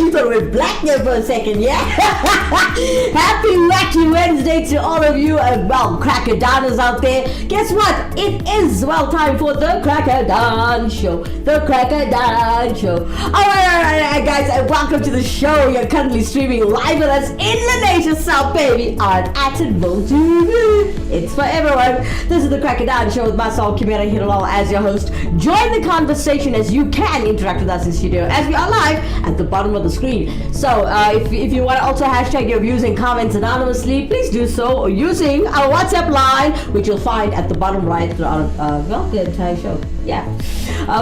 you thought we were black there for a second, yeah? Happy Wacky Wednesday to all of you, Cracker Doners out there. Guess what? It is, time for the Cracker Don Show. The Cracker Don Show. Alright, guys, and welcome to the show. You're currently streaming live with us in the Nation South, baby, on Concealing TV. It's for everyone. This is the Cracker Don Show with myself, Kimera, Heeralal, as your host. Join the conversation as you can interact with us in studio as we are live at the bottom of the screen. So if you want to also hashtag your views and comments anonymously, please do so using our WhatsApp line, which you'll find at the bottom right throughout the entire show. Yeah.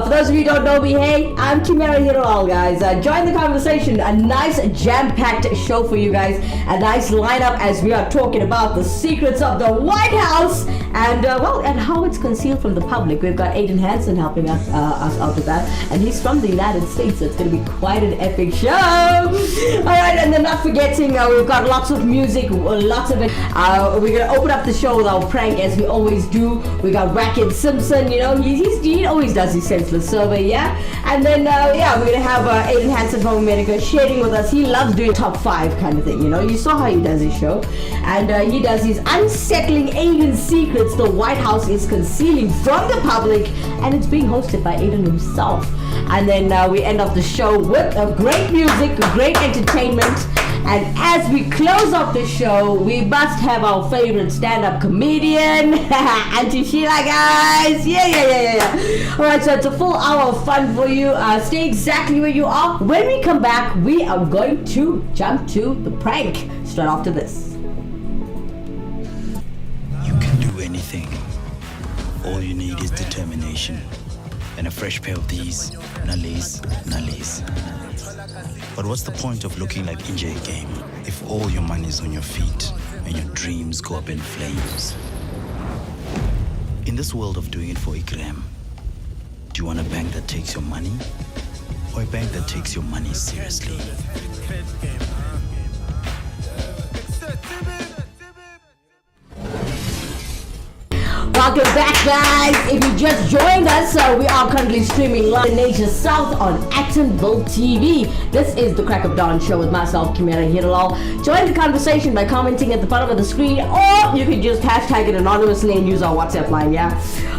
For those of you who don't know me, hey, I'm Kimera Heeralal, guys. Join the conversation. A nice jam-packed show for you guys. A nice lineup as we are talking about the secrets of the White House and and how it's concealed from the public. We've got Aiden Hansen helping us out with that, and he's from the United States, so it's going to be quite an epic show. All right, and then not forgetting, we've got lots of music, lots of it. We're going to open up the show with our prank as we always do. We got Wackett Simpson, he always does his senseless survey, yeah? And then, we're going to have Aiden Hansen from America sharing with us. He loves doing top 5 kind of thing, You saw how he does his show. And he does his unsettling alien secrets the White House is concealing from the public. And it's being hosted by Aiden himself. And then we end off the show with great music, great entertainment. And as we close off the show, we must have our favorite stand-up comedian, Auntie Sheila, guys. Yeah. All right, so it's a full hour of fun for you. Stay exactly where you are. When we come back, we are going to jump to the prank straight after this. You can do anything. All you need is determination and a fresh pair of these nallies. But what's the point of looking like Injay game if all your money is on your feet and your dreams go up in flames? In this world of doing it for Ikram, do you want a bank that takes your money or a bank that takes your money seriously? Welcome back, guys. If you just joined us, we are currently streaming live in Nation South on Actonville TV. This is the Crack of Dawn show with myself, Kimera Heeralal. Join the conversation by commenting at the bottom of the screen, or you can just hashtag it anonymously and use our WhatsApp line, yeah?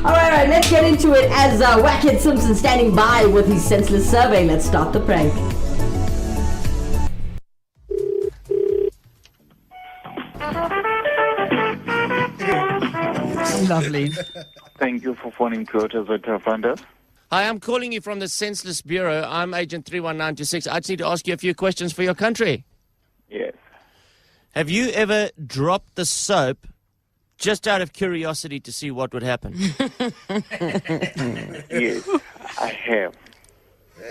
All right, let's get into it as Wackett Simpson standing by with his senseless survey. Let's start the prank. Lovely. Thank you for phoning Toyota's Hotel Funders. Hi, I'm calling you from the Senseless Bureau. I'm Agent 31926. I just need to ask you a few questions for your country. Yes. Have you ever dropped the soap just out of curiosity to see what would happen? Yes, I have.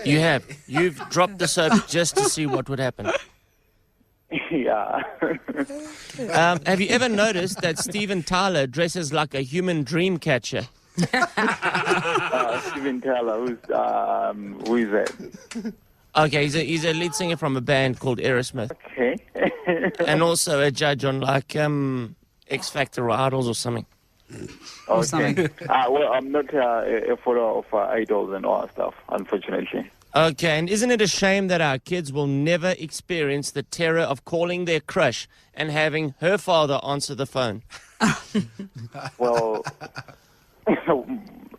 You have? You've dropped the soap just to see what would happen? Yeah. Have you ever noticed that Steven Tyler dresses like a human dream catcher? Steven Tyler, who is that? Okay, he's a lead singer from a band called Aerosmith. Okay. And also a judge on like X Factor or Idols or something. Okay. Well, I'm not a follower of idols and all that stuff, unfortunately. Okay, and isn't it a shame that our kids will never experience the terror of calling their crush and having her father answer the phone? Well, to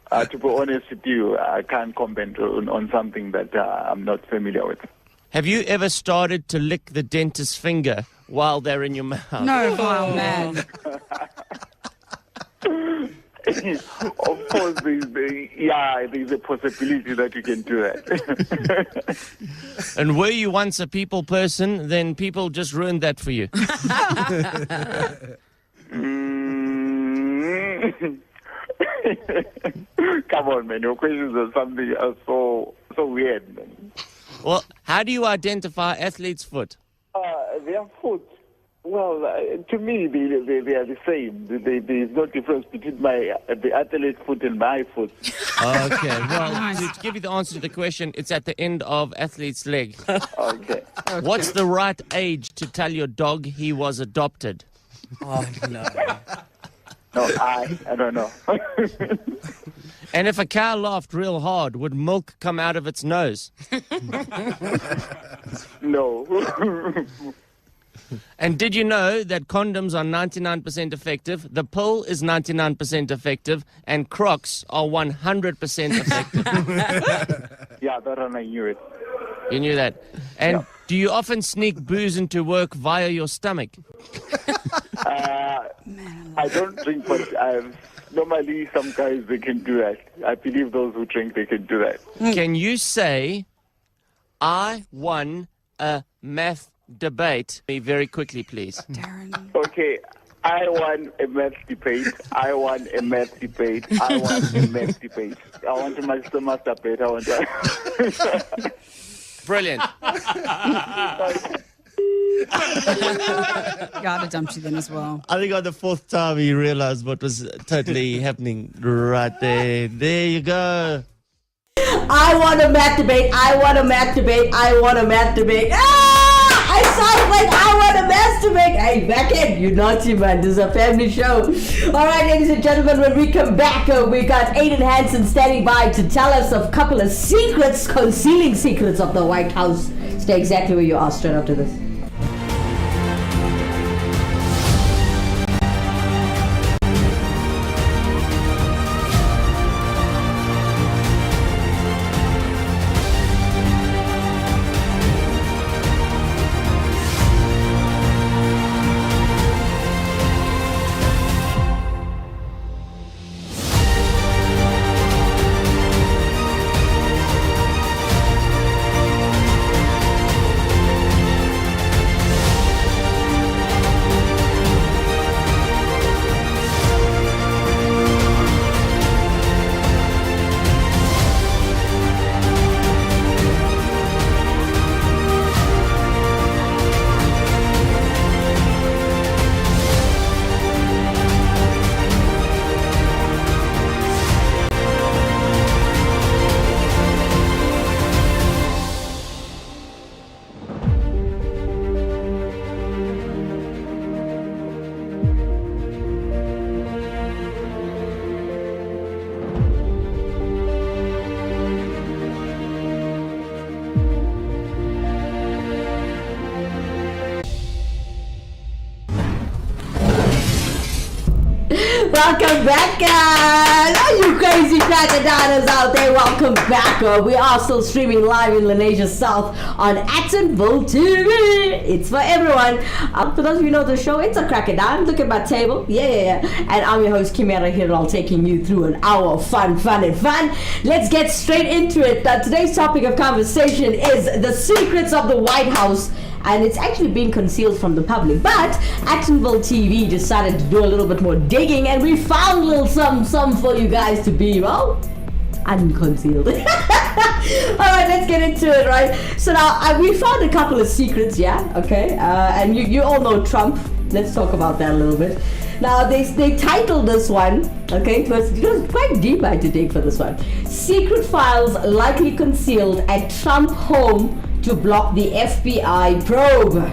be honest with you, I can't comment on something that I'm not familiar with. Have you ever started to lick the dentist's finger while they're in your mouth? No, oh, man. Of course, there's a possibility that you can do that. And were you once a people person, then people just ruined that for you. Come on, man. Your questions are something so weird, man. Well, how do you identify athlete's foot? Their foot. Well, to me, they are the same. There's no difference between the athlete's foot and my foot. Okay, well, to give you the answer to the question, it's at the end of athlete's leg. Okay. What's the right age to tell your dog he was adopted? Oh, no. No, I don't know. And if a cow laughed real hard, would milk come out of its nose? No. And did you know that condoms are 99% effective, the pill is 99% effective, and Crocs are 100% effective? Yeah, that one I knew it. You knew that. And do you often sneak booze into work via your stomach? I don't drink, but normally some guys, they can do that. I believe those who drink, they can do that. Can you say, I won a math debate? Me very quickly, please. Darren. Okay, I won a math debate. I won a math debate. I won a math debate. I want to masturbate. I want to... Brilliant. Gotta dump you then as well. I think on the fourth time he realized what was totally happening right there. There you go. I want a math debate. I want a math debate. I want a math debate. I sound like I want a masturbate. Hey, back in. You naughty man. This is a family show. All right, ladies and gentlemen, when we come back, we got Aiden Hansen standing by to tell us a couple of secrets, concealing secrets of the White House. Stay exactly where you are straight after this. Welcome back, guys! All you crazy crocodiles out there, welcome back. We are still streaming live in Lenasia South on Actonville TV. It's for everyone. For those of you who know the show, it's a crocodile. Look at my table. Yeah. And I'm your host, Kimera Heeralal, taking you through an hour of fun. Let's get straight into it. Today's topic of conversation is the secrets of the White House. And it's actually being concealed from the public. But Actonville TV decided to do a little bit more digging, and we found a little something for you guys to be, well, unconcealed. Alright, let's get into it, right? So now, we found a couple of secrets, yeah? Okay, and you all know Trump. Let's talk about that a little bit. Now, they titled this one, okay, it was quite deep I had to dig for this one. Secret files likely concealed at Trump home to block the FBI probe.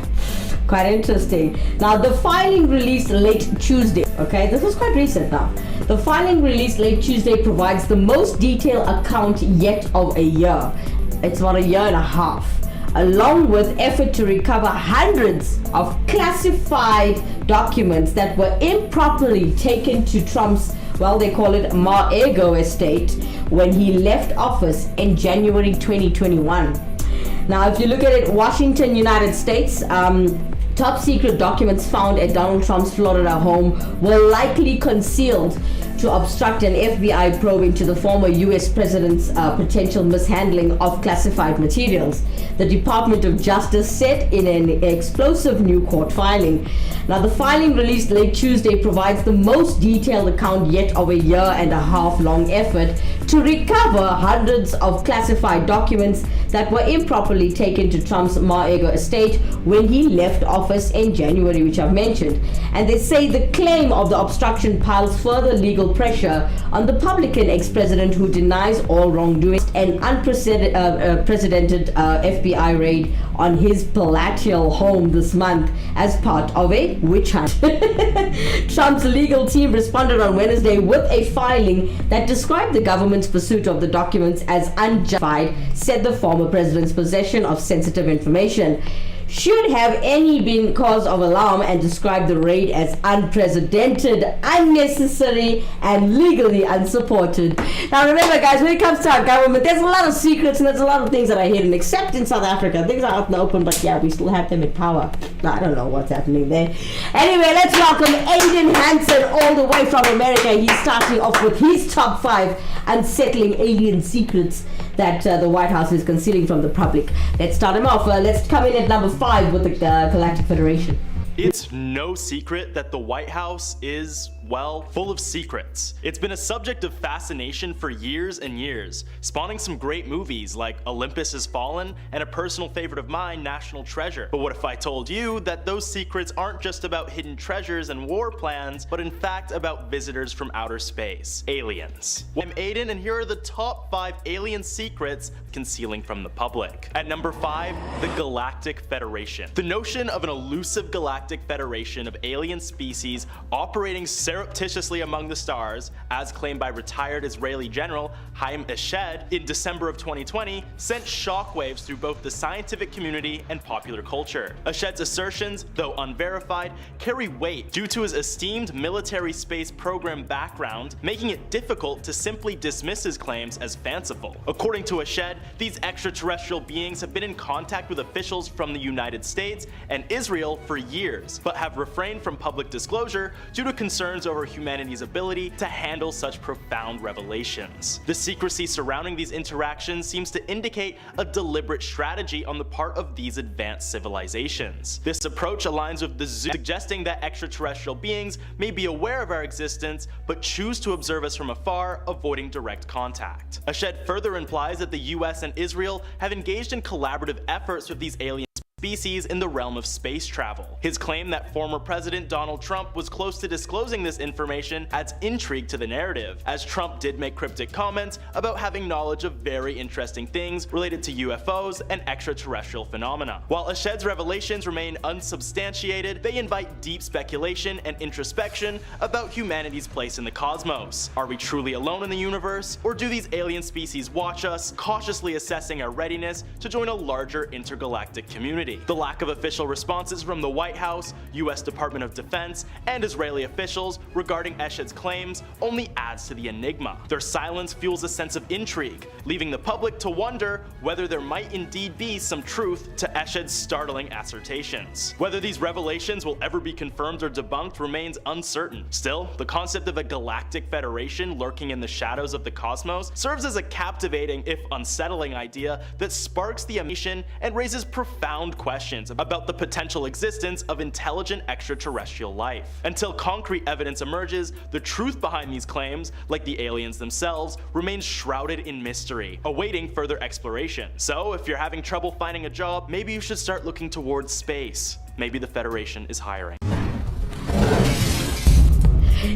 Quite interesting. Now, the filing released late Tuesday. Okay, this was quite recent now. The filing released late Tuesday provides the most detailed account yet of a year. It's about a year and a half. Along with effort to recover hundreds of classified documents that were improperly taken to Trump's, well, they call it Mar-a-Lago estate when he left office in January 2021. Now, if you look at it, Washington, United States, top secret documents found at Donald Trump's Florida home were likely concealed to obstruct an FBI probe into the former U.S. president's potential mishandling of classified materials. The Department of Justice said in an explosive new court filing. Now, the filing released late Tuesday provides the most detailed account yet of a year and a half long effort to recover hundreds of classified documents that were improperly taken to Trump's Mar-a-Lago estate when he left office in January, which I've mentioned. And they say the claim of the obstruction piles further legal pressure on the Republican ex-president, who denies all wrongdoing. An unprecedented FBI raid on his palatial home this month as part of a witch hunt. Trump's legal team responded on Wednesday with a filing that described the government's pursuit of the documents as unjustified, said the former president's possession of sensitive information should have any been cause of alarm, and described the raid as unprecedented, unnecessary, and legally unsupported. Now remember, guys, when it comes to our government, there's a lot of secrets and there's a lot of things that are hidden, except in South Africa. Things are out in the open, but yeah, we still have them in power. I don't know what's happening there. Anyway, let's welcome Aiden Hansen all the way from America. He's starting off with his top 5 unsettling alien secrets that the White House is concealing from the public. Let's start him off. Let's come in at number 5 with the Galactic Federation. It's no secret that the White House is, well, full of secrets. It's been a subject of fascination for years and years, spawning some great movies like Olympus Has Fallen and a personal favorite of mine, National Treasure. But what if I told you that those secrets aren't just about hidden treasures and war plans, but in fact about visitors from outer space, aliens? Well, I'm Aiden, and here are the top 5 alien secrets concealing from the public. At number 5, the Galactic Federation. The notion of an elusive galactic federation of alien species operating surreptitiously among the stars, as claimed by retired Israeli General Haim Eshed in December of 2020, sent shockwaves through both the scientific community and popular culture. Eshed's assertions, though unverified, carry weight due to his esteemed military space program background, making it difficult to simply dismiss his claims as fanciful. According to Eshed, these extraterrestrial beings have been in contact with officials from the United States and Israel for years, but have refrained from public disclosure due to concerns over humanity's ability to handle such profound revelations. The secrecy surrounding these interactions seems to indicate a deliberate strategy on the part of these advanced civilizations. This approach aligns with the zoo, suggesting that extraterrestrial beings may be aware of our existence, but choose to observe us from afar, avoiding direct contact. Eshed further implies that the US and Israel have engaged in collaborative efforts with these alien species in the realm of space travel. His claim that former President Donald Trump was close to disclosing this information adds intrigue to the narrative, as Trump did make cryptic comments about having knowledge of very interesting things related to UFOs and extraterrestrial phenomena. While Eshed's revelations remain unsubstantiated, they invite deep speculation and introspection about humanity's place in the cosmos. Are we truly alone in the universe, or do these alien species watch us, cautiously assessing our readiness to join a larger intergalactic community? The lack of official responses from the White House, US Department of Defense, and Israeli officials regarding Eshed's claims only adds to the enigma. Their silence fuels a sense of intrigue, leaving the public to wonder whether there might indeed be some truth to Eshed's startling assertions. Whether these revelations will ever be confirmed or debunked remains uncertain. Still, the concept of a galactic federation lurking in the shadows of the cosmos serves as a captivating, if unsettling, idea that sparks the imagination and raises profound questions about the potential existence of intelligent extraterrestrial life. Until concrete evidence emerges, the truth behind these claims, like the aliens themselves, remains shrouded in mystery, awaiting further exploration. So, if you're having trouble finding a job, maybe you should start looking towards space. Maybe the Federation is hiring.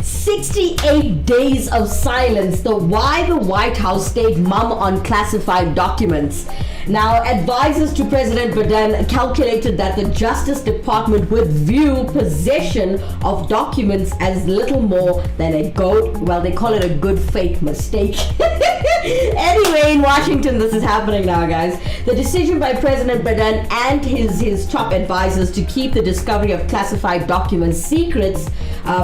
68 days of silence. Why the White House stayed mum on classified documents. Now, advisors to President Biden calculated that the Justice Department would view possession of documents as little more than a they call it a good faith mistake. Anyway, in Washington, this is happening now, guys. The decision by President Biden and his top advisors to keep the discovery of classified documents secrets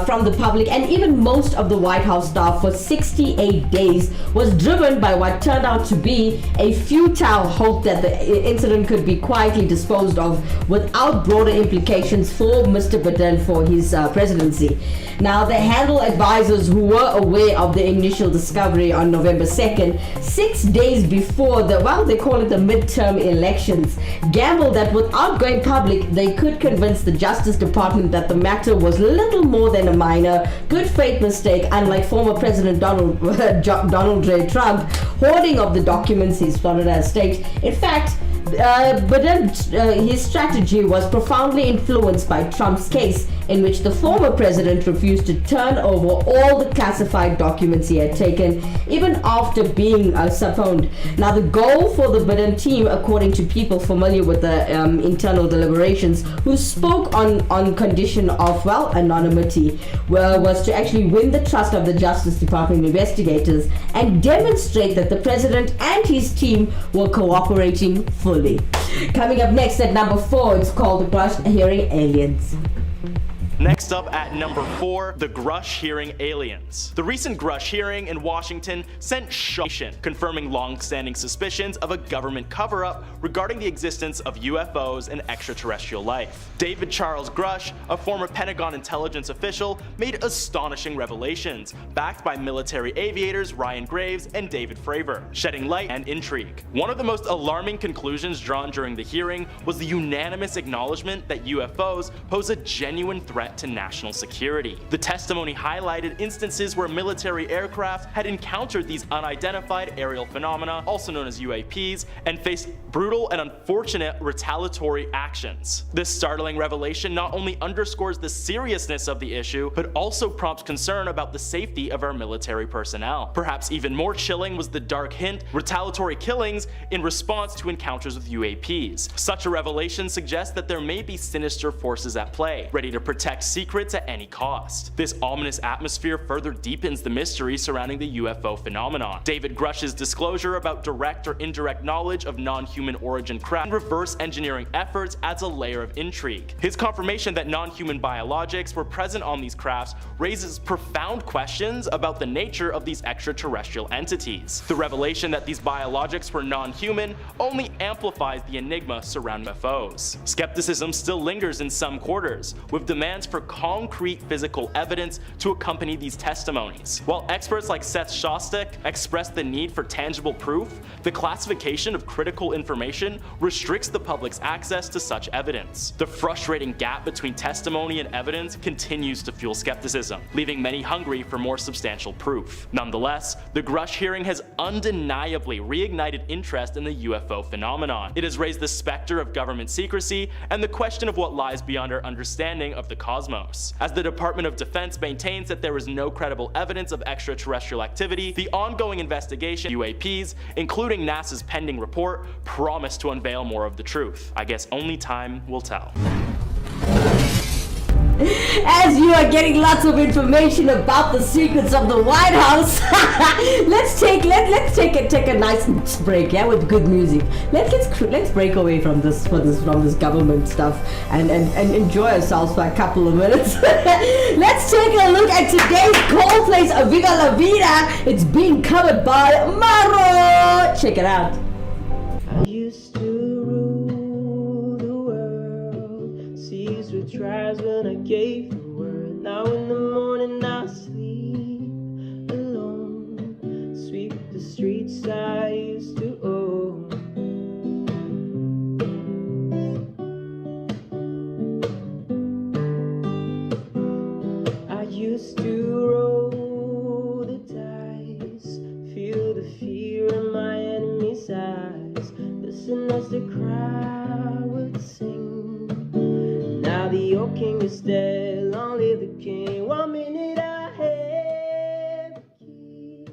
from the public and even most of the White House staff for 68 days was driven by what turned out to be a futile hope that the incident could be quietly disposed of without broader implications for Mr. Biden for his presidency. Now, the handle advisors who were aware of the initial discovery on November 2nd, 6 days before they call it the midterm elections, gambled that without going public, they could convince the Justice Department that the matter was little more than a minor, good faith mistake, unlike former President Donald J. Trump, hoarding of the documents his Florida state. In fact, but his strategy was profoundly influenced by Trump's case in which the former president refused to turn over all the classified documents he had taken, even after being subpoenaed. Now, the goal for the Biden team, according to people familiar with the internal deliberations, who spoke on condition of, well, anonymity, was to actually win the trust of the Justice Department investigators and demonstrate that the president and his team were cooperating fully. Coming up next at number 4, it's called The Grush Hearing Aliens. Next up at number 4, the Grush Hearing Aliens. The recent Grush hearing in Washington sent shocking, confirming long-standing suspicions of a government cover-up regarding the existence of UFOs and extraterrestrial life. David Charles Grush, a former Pentagon intelligence official, made astonishing revelations, backed by military aviators Ryan Graves and David Fravor, shedding light and intrigue. One of the most alarming conclusions drawn during the hearing was the unanimous acknowledgement that UFOs pose a genuine threat to national security. The testimony highlighted instances where military aircraft had encountered these unidentified aerial phenomena, also known as UAPs, and faced brutal and unfortunate retaliatory actions. This startling revelation not only underscores the seriousness of the issue, but also prompts concern about the safety of our military personnel. Perhaps even more chilling was the dark hint: retaliatory killings in response to encounters with UAPs. Such a revelation suggests that there may be sinister forces at play, ready to protect secrets at any cost. This ominous atmosphere further deepens the mystery surrounding the UFO phenomenon. David Grush's disclosure about direct or indirect knowledge of non-human origin craft and reverse engineering efforts adds a layer of intrigue. His confirmation that non-human biologics were present on these crafts raises profound questions about the nature of these extraterrestrial entities. The revelation that these biologics were non-human only amplifies the enigma surrounding UFOs. Skepticism still lingers in some quarters, with demands for concrete physical evidence to accompany these testimonies. While experts like Seth Shostak express the need for tangible proof, the classification of critical information restricts the public's access to such evidence. The frustrating gap between testimony and evidence continues to fuel skepticism, leaving many hungry for more substantial proof. Nonetheless, the Grush hearing has undeniably reignited interest in the UFO phenomenon. It has raised the specter of government secrecy and the question of what lies beyond our understanding of the cosmos. As the Department of Defense maintains that there is no credible evidence of extraterrestrial activity, the ongoing investigation of UAPs, including NASA's pending report, promise to unveil more of the truth. I guess only time will tell. As you are getting lots of information about the secrets of the White House, let's take a nice break, yeah, with good music. Let's break away from this government stuff and enjoy ourselves for a couple of minutes. Let's take a look at today's Coldplay's Viva La Vida. It's being covered by Maro. Check it out. I used to rule the world, seas with tribes when I gave the word. Now in the morning I sleep alone, sweep the streets I used to own. I used to roll the dice, feel the fear in my enemy's eyes, listen as the crowd would sing. Now the old king is dead, long live the king. 1 minute I had the key,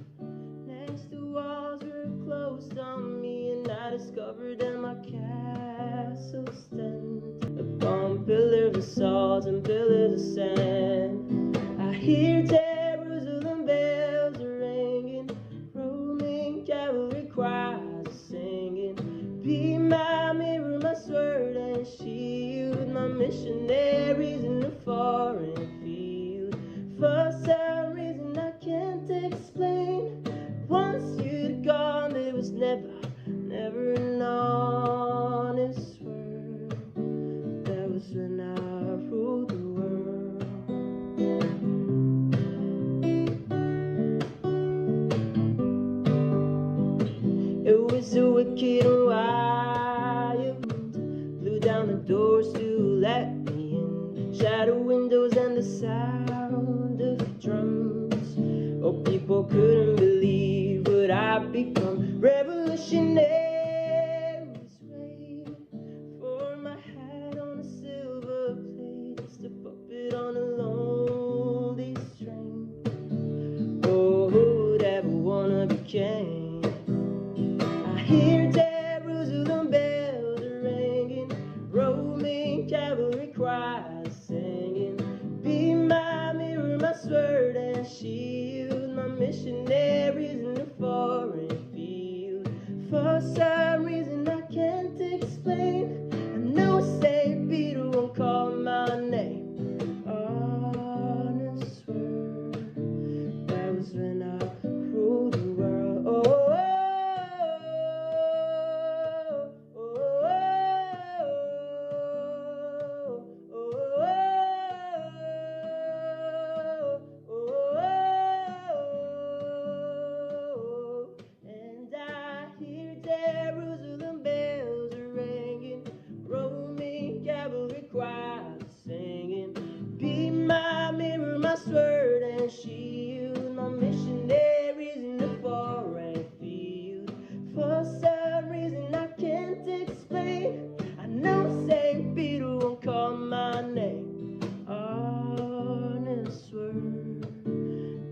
next the walls were closed on me, and I discovered that my castle stands upon pillars of salt and pillars of sand. I hear Jerusalem bells are ringing, Roman cavalry choirs are singing. Be my mirror, my sword and shield, my missionaries in the foreign field. For some reason I can't explain, once you'd gone there was never an honest word. That was when I ruled the world. It was a wicked and wild wind, blew down the doors to let me in, shattered windows and the sound of drums. Oh, people couldn't believe what I'd become. Revolutionaries wait for my hat on a silver plate, just a puppet on cavalry cries, singing, be my mirror, my sword and shield, my missionaries in the foreign field. For some reason I can't explain, I know St. Peter won't call my name. On a swerve, that was when I ruled the world. And I hear Jerusalem bells ringing, Roman cavalry choirs singing, be my mirror, my sword and shield, my missionaries in the foreign field. For some reason I can't explain, I know St. Peter won't call my name. On a swerve,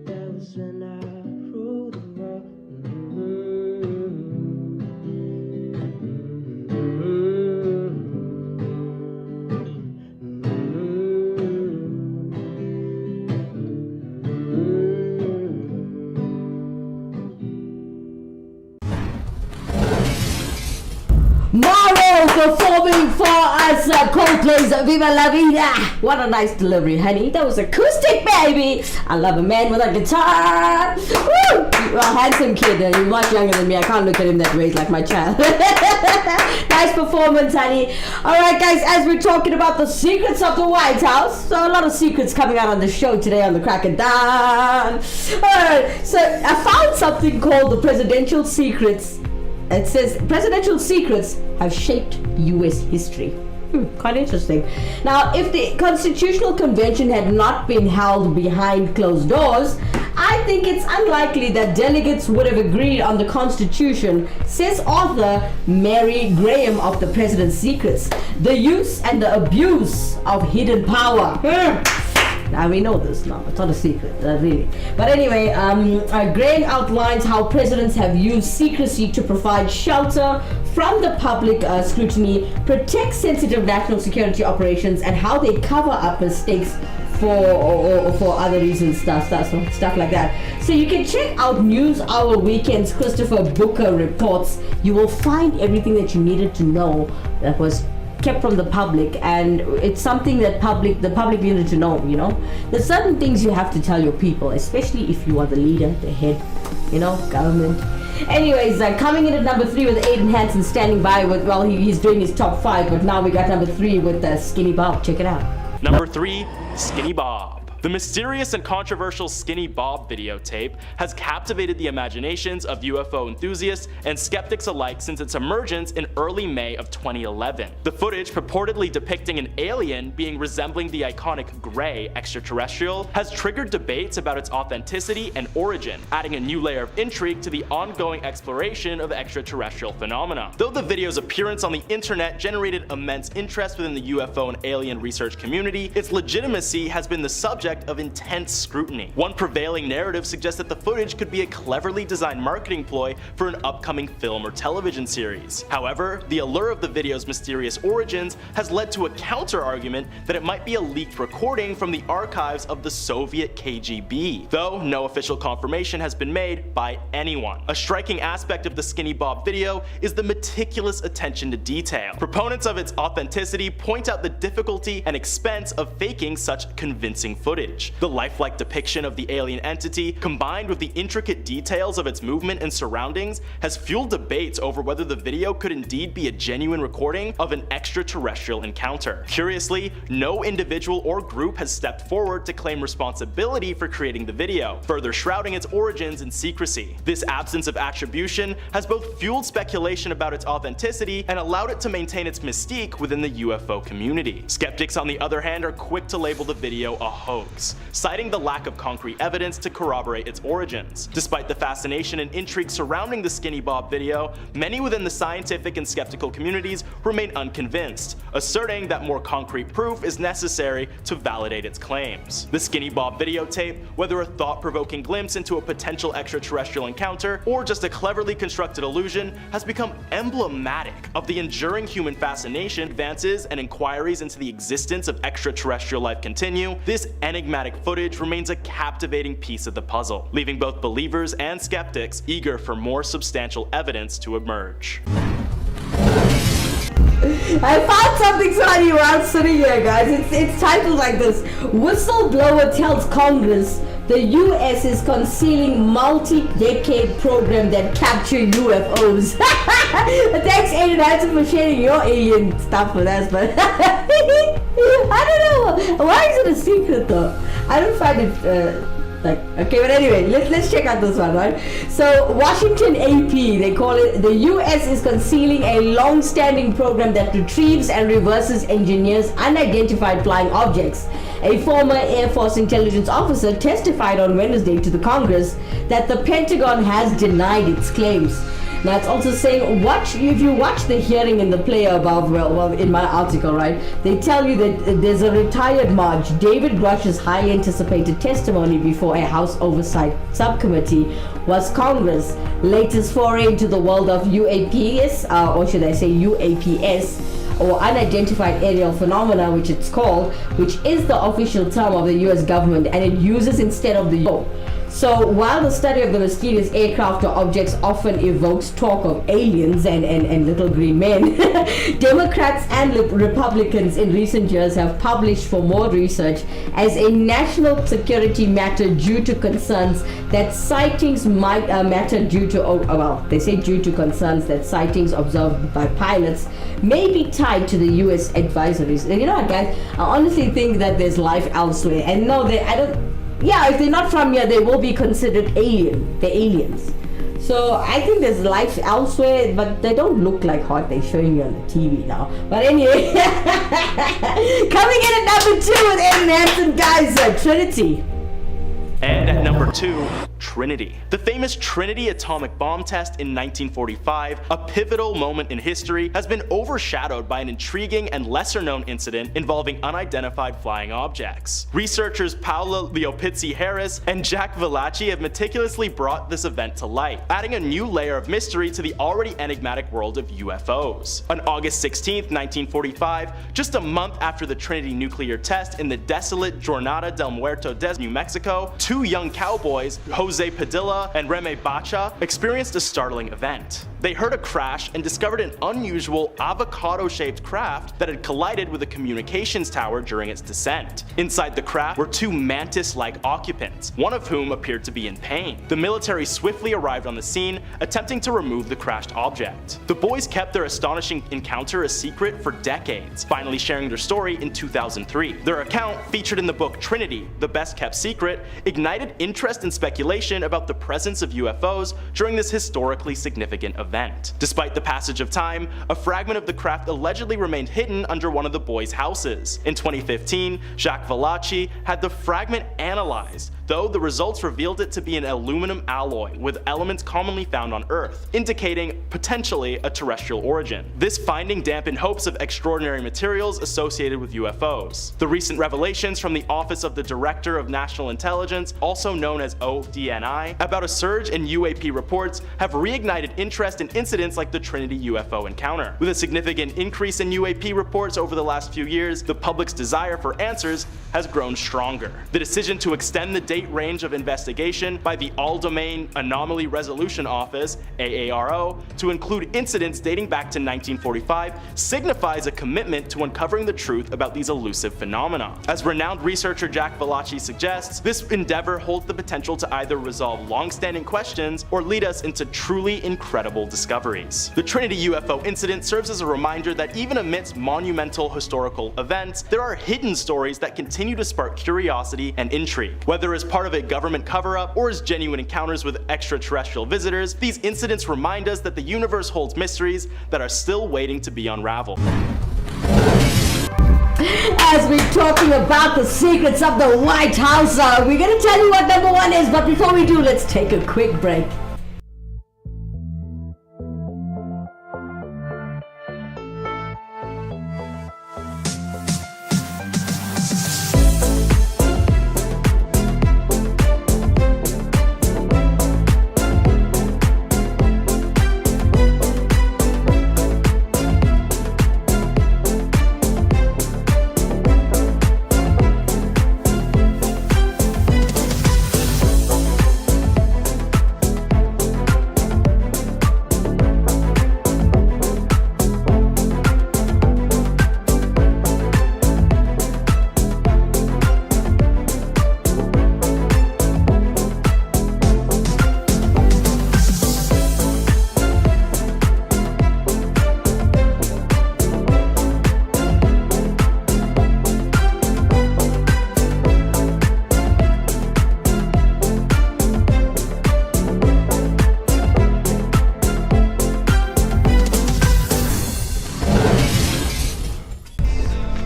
that was when I ruled the world. Morrow performing for us, Coldplay's Viva La Vida. What a nice delivery, honey. That was acoustic, baby. I love a man with a guitar. Woo! You're a handsome kid. You're much younger than me. I can't look at him that way. He's like my child. Nice performance, honey. Alright, guys, as we're talking about the secrets of the White House, so a lot of secrets coming out on the show today on the Crack of Dawn. Alright, so I found something called the Presidential Secrets. It says presidential secrets have shaped U.S. history. Quite interesting. Now, if the Constitutional Convention had not been held behind closed doors, I think it's unlikely that delegates would have agreed on the Constitution, says author Mary Graham of The President's Secrets, the use and the abuse of hidden power. Now we know this now. It's not a secret, really. But anyway, Graham outlines how presidents have used secrecy to provide shelter from the public scrutiny, protect sensitive national security operations, and how they cover up mistakes for other reasons, stuff like that. So you can check out NewsHour Weekend's Christopher Booker reports. You will find everything that you needed to know that was kept from the public, and it's something that the public needed to know. You know, there's certain things you have to tell your people, especially if you are the leader, the head, government. Anyways, coming in at number 3 with Aiden Hansen standing by with, well, he's doing his top 5, but now we got number 3 with Skinny Bob. Check it out. Number 3, Skinny Bob. The mysterious and controversial Skinny Bob videotape has captivated the imaginations of UFO enthusiasts and skeptics alike since its emergence in early May of 2011. The footage, purportedly depicting an alien being resembling the iconic gray extraterrestrial, has triggered debates about its authenticity and origin, adding a new layer of intrigue to the ongoing exploration of extraterrestrial phenomena. Though the video's appearance on the internet generated immense interest within the UFO and alien research community, its legitimacy has been the subject of intense scrutiny. One prevailing narrative suggests that the footage could be a cleverly designed marketing ploy for an upcoming film or television series. However, the allure of the video's mysterious origins has led to a counter-argument that it might be a leaked recording from the archives of the Soviet KGB, though no official confirmation has been made by anyone. A striking aspect of the Skinny Bob video is the meticulous attention to detail. Proponents of its authenticity point out the difficulty and expense of faking such convincing footage. The lifelike depiction of the alien entity, combined with the intricate details of its movement and surroundings, has fueled debates over whether the video could indeed be a genuine recording of an extraterrestrial encounter. Curiously, no individual or group has stepped forward to claim responsibility for creating the video, further shrouding its origins in secrecy. This absence of attribution has both fueled speculation about its authenticity and allowed it to maintain its mystique within the UFO community. Skeptics, on the other hand, are quick to label the video a hoax. hoax, citing the lack of concrete evidence to corroborate its origins. Despite the fascination and intrigue surrounding the Skinny Bob video, many within the scientific and skeptical communities remain unconvinced, asserting that more concrete proof is necessary to validate its claims. The Skinny Bob videotape, whether a thought-provoking glimpse into a potential extraterrestrial encounter or just a cleverly constructed illusion, has become emblematic of the enduring human fascination. Advances and inquiries into the existence of extraterrestrial life continue, this enigmatic footage remains a captivating piece of the puzzle, leaving both believers and skeptics eager for more substantial evidence to emerge. I found something funny while sitting here, guys. It's titled like this: Whistleblower tells Congress the US is concealing multi-decade program that capture UFOs. Thanks, Aiden Hansen, for sharing your alien stuff with us, but I don't know. Why is it a secret though? I don't find it okay, but anyway, let's check out this one, right? So, Washington AP, they call it, the US is concealing a long-standing program that retrieves and reverses engineers unidentified flying objects. A former Air Force intelligence officer testified on Wednesday to the Congress that the Pentagon has denied its claims. Now it's also saying, if you watch the hearing in the player above, well, in my article, right, they tell you that there's a retired Marge, David Rush's highly anticipated testimony before a House Oversight Subcommittee was Congress' latest foray into the world of UAPs, or should I say UAPS, or unidentified aerial phenomena, which it's called, which is the official term of the US government, and it uses instead of the UFO. So while the study of the mysterious aircraft or objects often evokes talk of aliens and little green men, Democrats and Republicans in recent years have published for more research as a national security matter due to concerns that sightings might matter due to, they say due to concerns that sightings observed by pilots may be tied to the US advisories. And you know what, guys, I honestly think that there's life elsewhere. And no, if they're not from here, they will be considered alien. They're aliens. So I think there's life elsewhere, but they don't look like what they're showing you on the TV now. But anyway, coming in at number 2 with Aiden Hansen, guys, Trinity. And at number 2, Trinity. The famous Trinity atomic bomb test in 1945, a pivotal moment in history, has been overshadowed by an intriguing and lesser-known incident involving unidentified flying objects. Researchers Paula Leopizzi Harris and Jack Valachi have meticulously brought this event to light, adding a new layer of mystery to the already enigmatic world of UFOs. On August 16, 1945, just a month after the Trinity nuclear test in the desolate Jornada del Muerto des New Mexico, 2 young cowboys, Jose Padilla and Reme Bacha, experienced a startling event. They heard a crash and discovered an unusual avocado-shaped craft that had collided with a communications tower during its descent. Inside the craft were 2 mantis-like occupants, one of whom appeared to be in pain. The military swiftly arrived on the scene, attempting to remove the crashed object. The boys kept their astonishing encounter a secret for decades, finally sharing their story in 2003. Their account, featured in the book Trinity, The Best Kept Secret, ignited interest and speculation about the presence of UFOs during this historically significant event. Despite the passage of time, a fragment of the craft allegedly remained hidden under one of the boys' houses. In 2015, Jacques Valachi had the fragment analyzed, though the results revealed it to be an aluminum alloy with elements commonly found on Earth, indicating potentially a terrestrial origin. This finding dampened hopes of extraordinary materials associated with UFOs. The recent revelations from the Office of the Director of National Intelligence, also known as ODNI, about a surge in UAP reports have reignited interest in incidents like the Trinity UFO encounter. With a significant increase in UAP reports over the last few years, the public's desire for answers has grown stronger. The decision to extend the date range of investigation by the All-Domain Anomaly Resolution Office, AARO, to include incidents dating back to 1945 signifies a commitment to uncovering the truth about these elusive phenomena. As renowned researcher Jack Valachi suggests, this endeavor holds the potential to either resolve long-standing questions or lead us into truly incredible discoveries. The Trinity UFO incident serves as a reminder that even amidst monumental historical events, there are hidden stories that continue to spark curiosity and intrigue. Whether as part of a government cover-up or as genuine encounters with extraterrestrial visitors, these incidents remind us that the universe holds mysteries that are still waiting to be unraveled. As we're talking about the secrets of the White House, we're going to tell you what number one is. But before we do, let's take a quick break.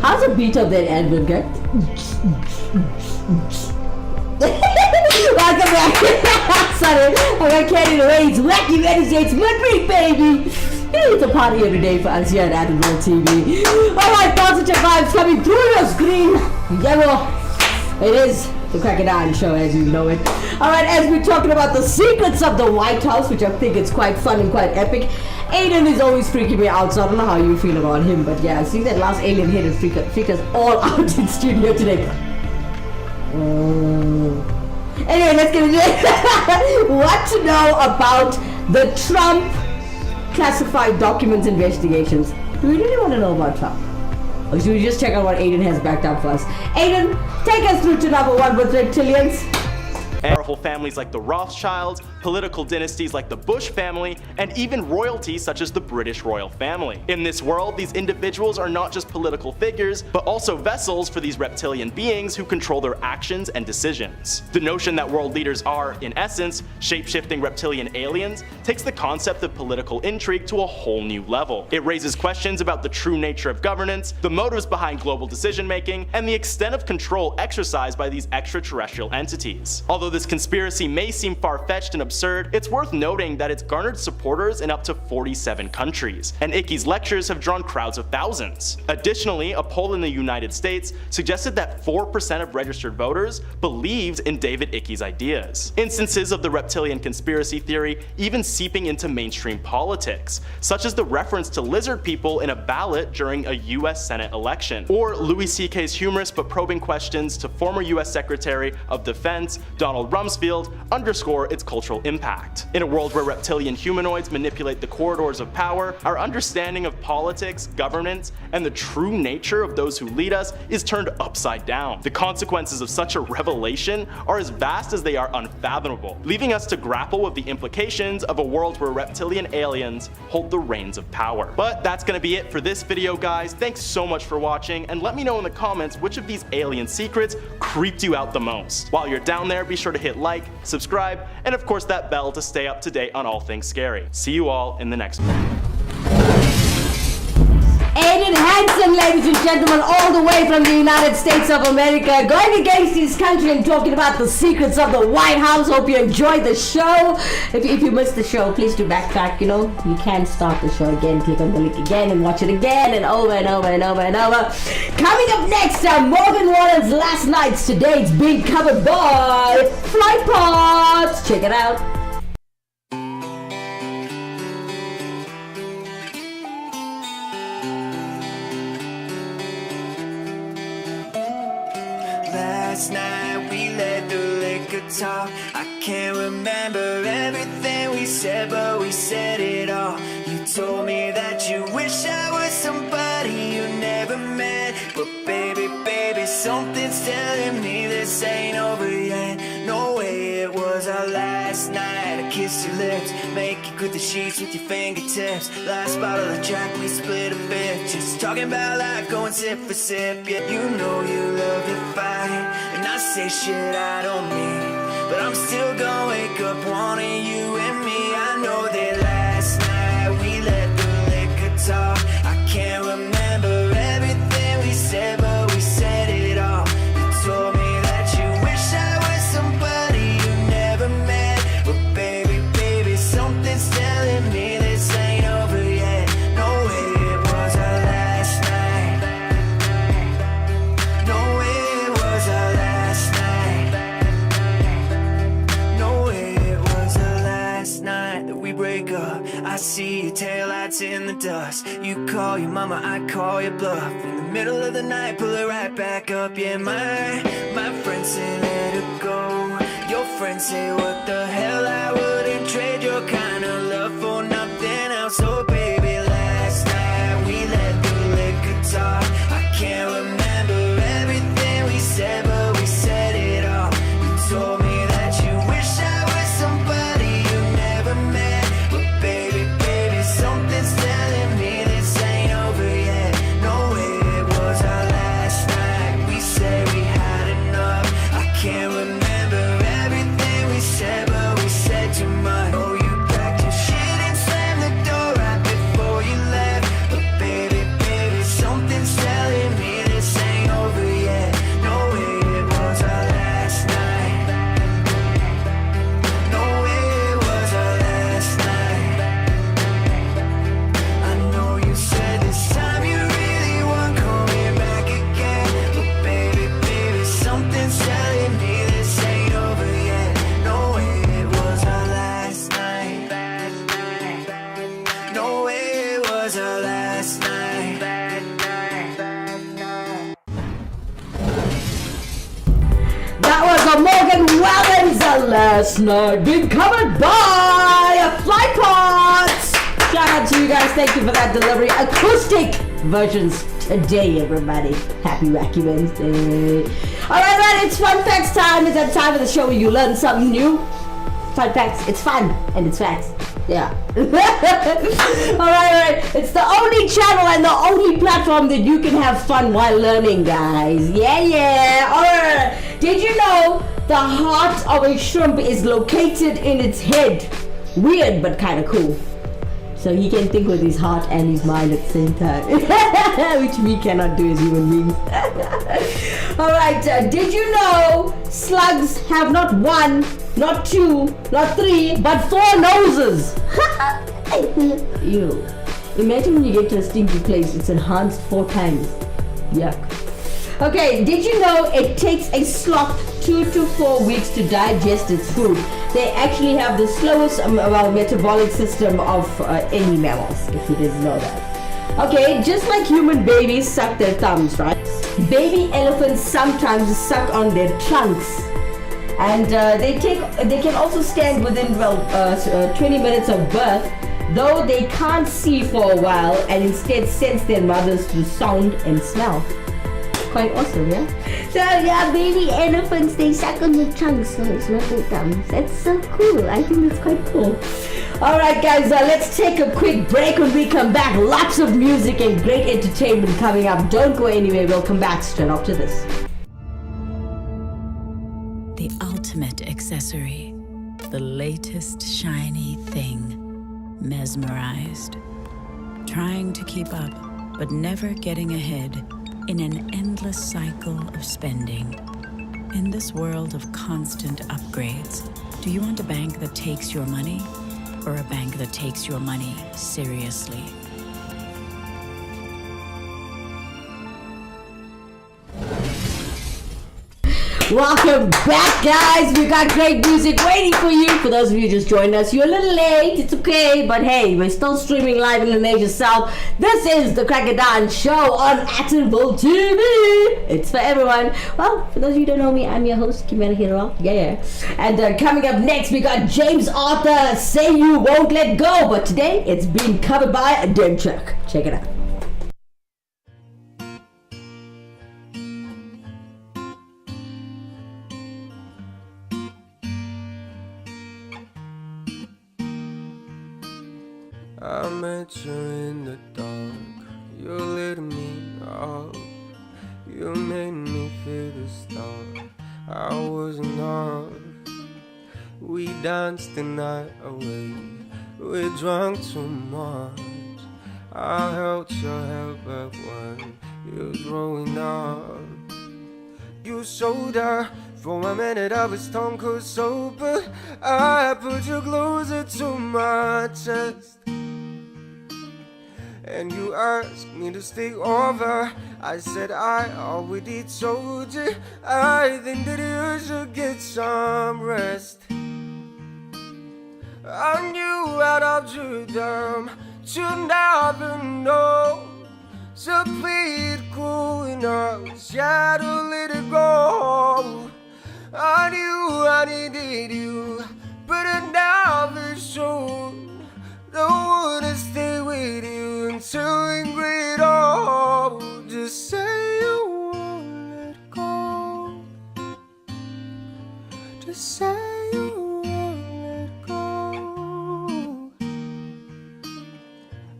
How's the beat of that album, guy? Welcome back. Sorry, I got carried away. It's Wacky Wednesday. It's midweek, baby. It's a party every day for us here at Heeralal TV. Alright, positive vibes coming through your screen. Yeah, well, it is the Crocodile Show as you know it. Alright, as we're talking about the secrets of the White House, which I think is quite fun and quite epic. Aiden is always freaking me out, so I don't know how you feel about him. But yeah, see that last alien hit and freaked us all out in studio today. Anyway, let's get into it. What to know about the Trump classified documents investigations? Do we really want to know about Trump? Or should we just check out what Aiden has backed up for us? Aiden, take us through to number one with reptilians. Powerful families like the Rothschilds, political dynasties like the Bush family, and even royalty such as the British royal family. In this world, these individuals are not just political figures, but also vessels for these reptilian beings who control their actions and decisions. The notion that world leaders are, in essence, shape-shifting reptilian aliens takes the concept of political intrigue to a whole new level. It raises questions about the true nature of governance, the motives behind global decision-making, and the extent of control exercised by these extraterrestrial entities. Although this conspiracy may seem far-fetched and absurd, it's worth noting that it's garnered supporters in up to 47 countries, and Icky's lectures have drawn crowds of thousands. Additionally, a poll in the United States suggested that 4% of registered voters believed in David Icky's ideas. Instances of the reptilian conspiracy theory even seeping into mainstream politics, such as the reference to lizard people in a ballot during a US Senate election, or Louis C.K.'s humorous but probing questions to former US Secretary of Defense Donald Rumsfeld underscore its cultural impact. In a world where reptilian humanoids manipulate the corridors of power, our understanding of politics, governance, and the true nature of those who lead us is turned upside down. The consequences of such a revelation are as vast as they are unfathomable, leaving us to grapple with the implications of a world where reptilian aliens hold the reins of power. But that's gonna be it for this video, guys. Thanks so much for watching, and let me know in the comments which of these alien secrets creeped you out the most. While you're down there, be sure to hit like, subscribe, and of course that bell to stay up to date on all things scary. See you all in the next one. Aiden Hansen, ladies and gentlemen, all the way from the United States of America, going against his country and talking about the secrets of the White House. Hope you enjoyed the show. If you missed the show, please do backtrack. You know, you can start the show again, click on the link again and watch it again and over and over and over and over. Coming up next are Morgan Wallen's Last Nights. Today it's being covered by Flight Pods. Check it out. Last night we let the liquor talk. I can't remember everything we said, but we said it all. You told me that you wish I was somebody you never met. But baby, baby, something's telling me this ain't over yet. No way, it was our last night. I kissed your lips, make you grip the sheets with your fingertips. Last bottle of Jack, we split a bit. Just talking about life, going sip for sip. Yeah, you know you love to fight, and I say shit I don't mean, but I'm still gonna wake up wanting you and me. I know that last night we let the liquor talk. I can't remember everything we said, but bites in the dust. You call your mama, I call your bluff. In the middle of the night, pull it right back up. Yeah, my friends say let it go. Your friends say what the hell, I wouldn't trade your kind of love for nothing else. Oh baby, last night we let the liquor talk. I can't remember everything we said, but we said it all. You told me that you wish I was somebody you never met. But baby, something's telling me this ain't over yet. No way it was our last night. We said we had enough. I can't remember everything we said, but we said too much. Oh, you packed your shit and slammed the door right before you left. But baby, something's telling me this ain't over yet. No way it was our last night. No way it was our last night. I know you said this time you really want coming back again. But baby, something's telling me this ain't over yet. No way it was our last night. No way it was our last night. That was a Morgan Wellens last night, being covered by a Flypots. Shout out to you guys, thank you for that delivery. Acoustic versions today, everybody. Happy Wacky Wednesday. Alright, it's fun facts time. It's that time of the show where you learn something new. Fun facts, it's fun and it's facts. Yeah. Alright. It's the only channel and the only platform that you can have fun while learning, guys. Yeah. Alright. Did you know the heart of a shrimp is located in its head? Weird, but kind of cool. So he can think with his heart and his mind at the same time. Which we cannot do as human beings. Alright, did you know slugs have not one, not two, not three, but 4 noses? Ew. Imagine when you get to a stinky place, it's enhanced 4 times. Yuck. Okay, did you know it takes a sloth 2 to 4 weeks to digest its food? They actually have the slowest metabolic system of any mammals, if you didn't know that. Okay, just like human babies suck their thumbs, right? Baby elephants sometimes suck on their trunks. And they can also stand within 20 minutes of birth, though they can't see for a while and instead sense their mothers through sound and smell. Quite awesome, yeah? So yeah, baby elephants, they suck on the trunks, so it's not their thumbs. That's so cool. I think that's quite cool. Alright guys, let's take a quick break. When we come back, lots of music and great entertainment coming up. Don't go anywhere, we'll come back straight after this. The ultimate accessory, the latest shiny thing. Mesmerized. Trying to keep up, but never getting ahead in an endless cycle of spending. In this world of constant upgrades, do you want a bank that takes your money or a bank that takes your money seriously? Welcome back, guys. We got great music waiting for you. For those of you who just joined us, you're a little late. It's okay, but hey, we're still streaming live in the Nation South. This is the Crack of Dawn show on Actonville TV. It's for everyone. Well, for those of you who don't know me, I'm your host, Kimera Heeralal. Yeah. And coming up next, we got James Arthur, Say You Won't Let Go. But today, it's being covered by a dead truck. Check it out. I met you in the dark, you lit me up, you made me feel the start, I wasn't off. We danced the night away, we drank too much, I held your head back when you was growing up. You showed her, for a minute I was stone cold sober, I put you closer to my chest. And you asked me to stay over. I said I already told you I think that you should get some rest. I knew I'd have you down. you never know. So play it cool enough, shadow, let it go. I knew I needed you, but I never showed. Don't wanna stay with you until we great old. Just say you won't let go. Just say you won't let go.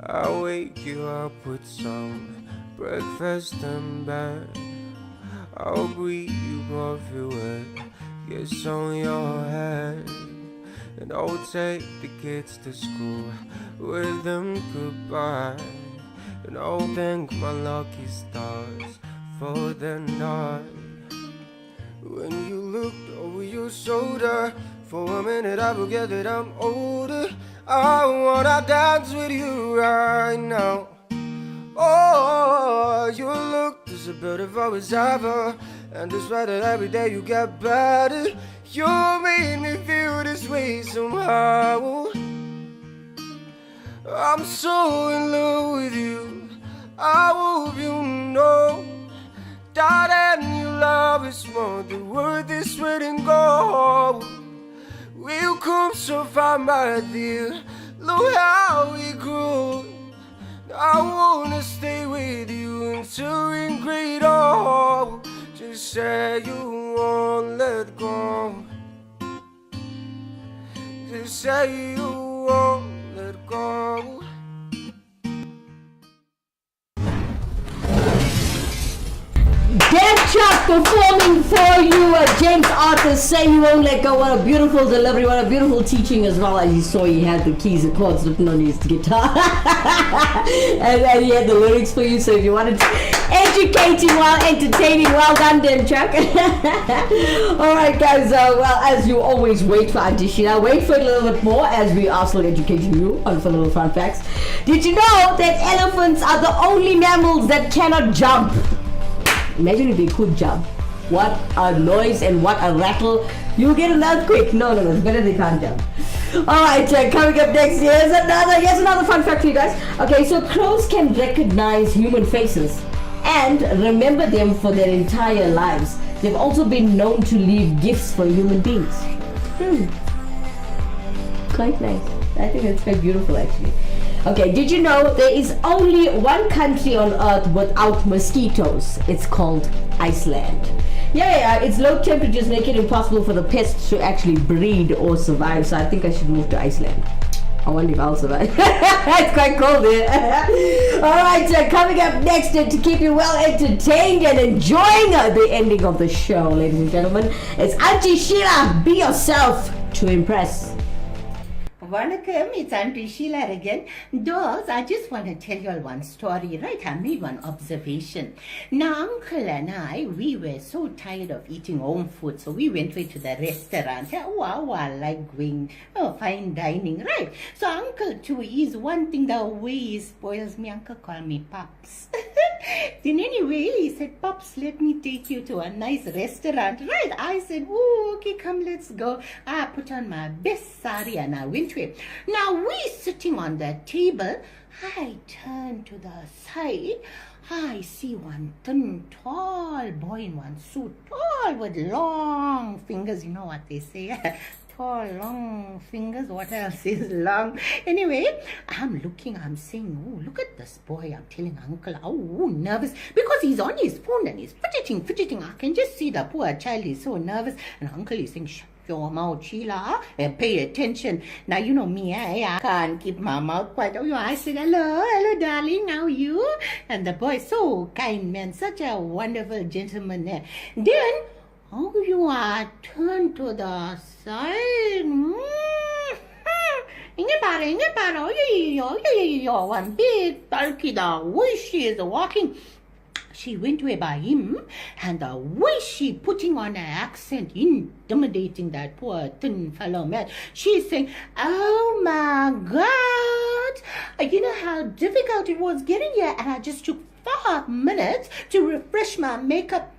I'll wake you up with some breakfast and bed. I'll greet you coffee with kiss on your head. And I'll take the kids to school with them goodbye. And I'll thank my lucky stars for the night. When you looked over your shoulder, for a minute I forget that I'm older. I wanna dance with you right now. Oh, you look as beautiful as ever, and despite that every day you get better. You made me feel this way somehow. I'm so in love with you. I hope you know that any love is more than worth this waiting go. We've come so far, my dear. Look how we grew. I wanna stay with you until we're great old. Just say you won't let go. Just say you won't let go. Dead Chuck performing for you. James Arthur, Say You Won't Let Go. What a beautiful delivery, what a beautiful teaching as well. As you saw, he had the keys and chords written on his guitar. and he had the lyrics for you. So if you wanted to educating while entertaining, well done, Dead Chuck. Alright guys, well, as you always wait for Auntie Sheila, wait for a little bit more as we are still educating you on some little fun facts. Did you know that elephants are the only mammals that cannot jump? Imagine if they could jump. What a noise and what a rattle. You get an earthquake. No, it's better they can't jump. Alright, coming up next, here's another fun fact for you guys. Okay, so crows can recognize human faces and remember them for their entire lives. They've also been known to leave gifts for human beings. Quite nice. I think it's quite beautiful actually. Okay, did you know there is only one country on earth without mosquitoes? It's called Iceland. Yeah, its low temperatures make it impossible for the pests to actually breed or survive. So I think I should move to Iceland. I wonder if I'll survive. It's quite cold there. Alright, coming up next to keep you well entertained and enjoying the ending of the show, ladies and gentlemen, it's Auntie Sheila. Be yourself to impress. Vanakkam, it's Auntie Sheila again. Dolls, I just want to tell you all one story, right? I made one observation. Now, Uncle and I, we were so tired of eating home food, so we went to the restaurant. Wow, I like going fine dining, right? So Uncle too is one thing, the way he spoils me. Uncle called me Pops. Then anyway, he said, Pops, let me take you to a nice restaurant, right? I said, oh, okay, come, let's go. I put on my best sari and I went to it. Now we sitting on the table. I turn to the side. I see one thin, tall boy in one suit, tall with long fingers. You know what they say? Tall, long fingers. What else is long? Anyway, I'm looking, I'm saying, oh, look at this boy. I'm telling Uncle, oh, nervous. Because he's on his phone and he's fidgeting. I can just see the poor child is so nervous. And Uncle is saying, shut your mouth, Sheila, and pay attention. Now, you know me, I can't keep my mouth quiet. Oh, I said, hello, darling, how are you? And the boy, so kind, man, such a wonderful gentleman there. Then, oh, you are turned to the side. One big bulky, the way she is walking. She went way by him, and the way she putting on her accent, intimidating that poor thin fellow man. She's saying, oh my God, you know how difficult it was getting here, and I just took 5 minutes to refresh my makeup.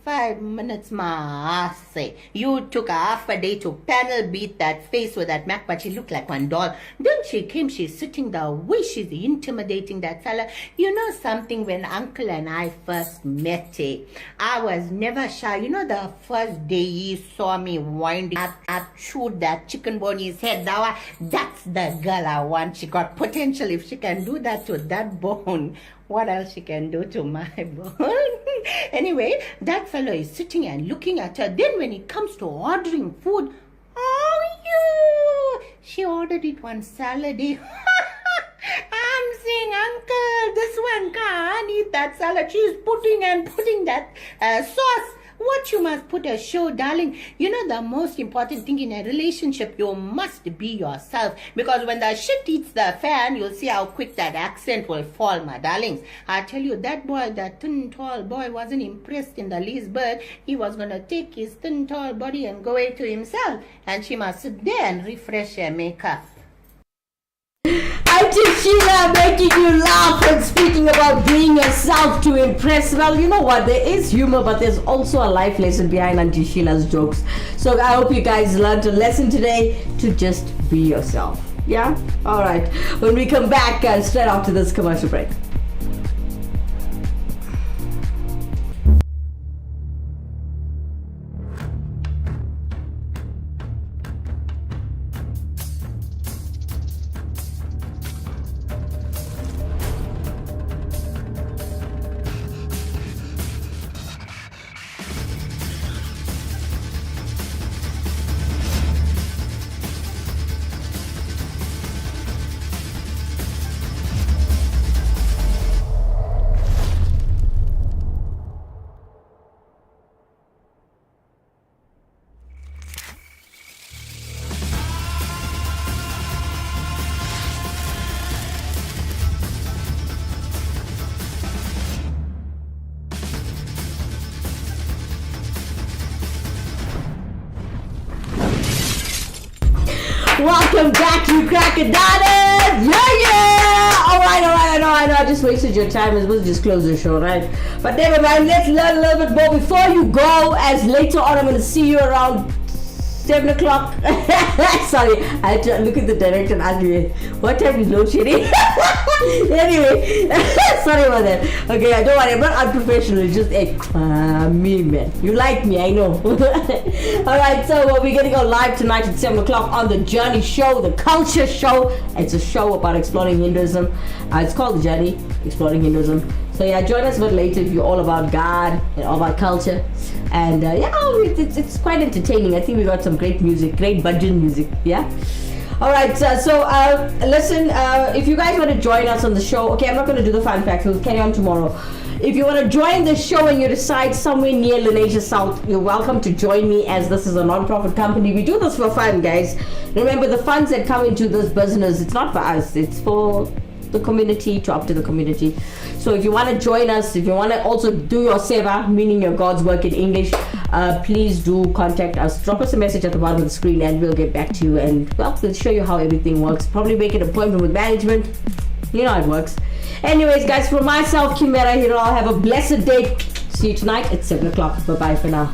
5 minutes, ma say. You took half a day to panel beat that face with that Mac, but she looked like one doll. Then she came, she's sitting the way she's intimidating that fella. You know something, when Uncle and I first met, I was never shy. You know, the first day he saw me winding up, chewed that chicken bone in his head. Now, that's the girl I want. She got potential. If she can do that to that bone, what else she can do to my bone? Anyway, that fellow is sitting and looking at her. Then when it comes to ordering food, she ordered it one salad. I'm saying, Uncle, this one can't eat that salad. She's putting that sauce. What you must put a show, darling. You know, the most important thing in a relationship, you must be yourself. Because when the shit hits the fan, you'll see how quick that accent will fall, my darlings. I tell you, that boy, that thin, tall boy, wasn't impressed in the least bit. He was going to take his thin, tall body and go away to himself. And she must sit there and refresh her makeup. Auntie Sheila making you laugh and speaking about being yourself to impress. Well, you know what? There is humor, but there's also a life lesson behind Auntie Sheila's jokes. So I hope you guys learned a lesson today to just be yourself. Yeah? Alright. When we come back straight after this commercial break. Welcome back, you crackerdanas! Yeah! Alright, I know I just wasted your time. I was just close the show, right? But never mind, let's learn a little bit more before you go, as later on I'm going to see you around 7 o'clock. Sorry, I had to look at the director and ask me, what time is load shedding? Anyway, sorry about that. Okay, don't worry, I'm not unprofessional, it's just me, man. You like me, I know. Alright, so we're going to go live tonight at 7 o'clock on the Journey Show, the Culture Show. It's a show about exploring Hinduism. It's called The Journey, Exploring Hinduism. So yeah, join us a bit later if you're all about God and all about culture. And it's quite entertaining. I think we got some great music, great budget music. Yeah. All right. So listen, if you guys want to join us on the show, okay, I'm not going to do the fun facts. We'll carry on tomorrow. If you want to join the show and you reside somewhere near Lenasia South, you're welcome to join me, as this is a non-profit company. We do this for fun, guys. Remember, the funds that come into this business, it's not for us. It's for the community, to up to the community. So if you want to join us, if you want to also do your seva, meaning your God's work in English, please do contact us. Drop us a message at the bottom of the screen and we'll get back to you, and well, we'll show you how everything works. Probably make an appointment with management. You know how it works. Anyways, guys, for myself, Kimera, Heeralal, have a blessed day. See you tonight at 7 o'clock. Bye bye for now.